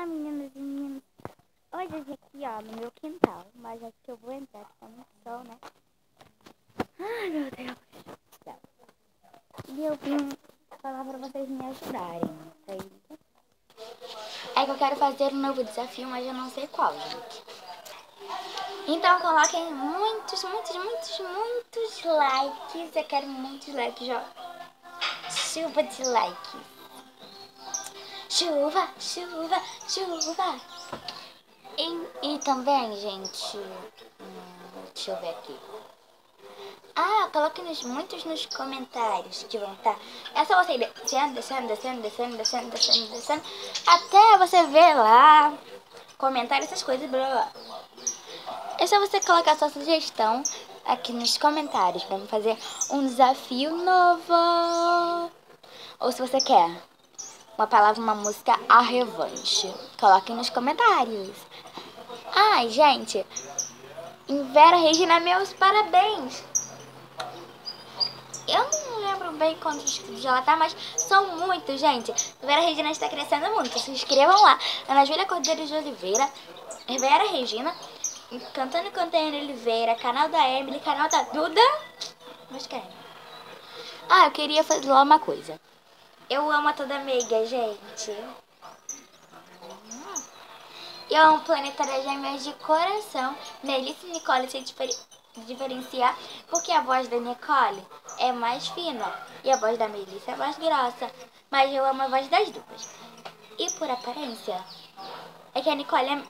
Olá, meninas e meninos. Hoje eu vim aqui, ó, no meu quintal. Mas acho que eu vou entrar, porque tá muito sol, né? Ai, meu Deus do céu. E eu vim falar pra vocês me ajudarem. É que eu quero fazer um novo desafio, mas eu não sei qual, gente. Então coloquem muitos likes. Eu quero muitos likes, ó. Chuva de likes. Chuva, chuva, chuva. E também, gente, deixa eu ver aqui. Coloque muitos nos comentários que vão estar. É só você ir descendo, até você ver lá, comentar essas coisas, blá blá. É só você colocar sua sugestão aqui nos comentários pra me fazer um desafio novo. Ou se você quer uma palavra, uma música, a revanche. Coloque nos comentários. Ai, gente, Vera Regina, meus parabéns. Eu não lembro bem quantos inscritos ela tá, mas são muitos, gente. Vera Regina está crescendo muito. Se inscrevam lá. Ana Júlia Cordeiro de Oliveira, Vera Regina, Cantando com Antônio Oliveira, canal da Emily, canal da Duda. Mas quem? Eu queria fazer lá uma coisa. Eu amo a Toda Meiga, gente. Eu amo Planetária Gêmeas de coração. Melissa e Nicole se diferenciar, porque a voz da Nicole é mais fina e a voz da Melissa é mais grossa. Mas eu amo a voz das duas. E por aparência, é que a Nicole é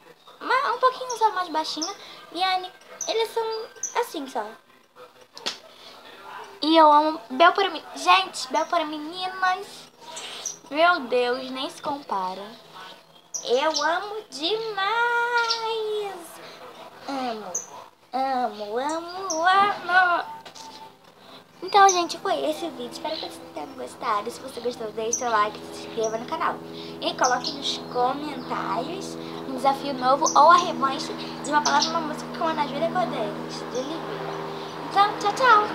um pouquinho só mais baixinha e eles são assim só. E eu amo Bel para mim. Gente, Bel para meninas. Meu Deus, nem se compara. Eu amo demais. Amo. Então, gente, foi esse vídeo. Espero que vocês tenham gostado. Se você gostou, deixe seu like, se inscreva no canal. E coloque nos comentários um desafio novo ou a revanche de uma palavra, uma música com a Ana Júlia Cordeiro de Oliveira. Então, tchau.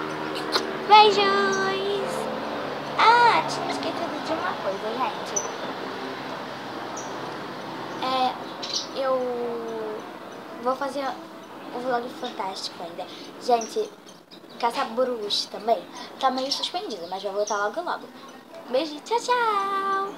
Beijos. Tinha esquecido de uma coisa, gente. Eu vou fazer um vlog fantástico ainda. Gente, Caça-Bruxa também tá meio suspendido, mas vai voltar logo. Beijo, tchau.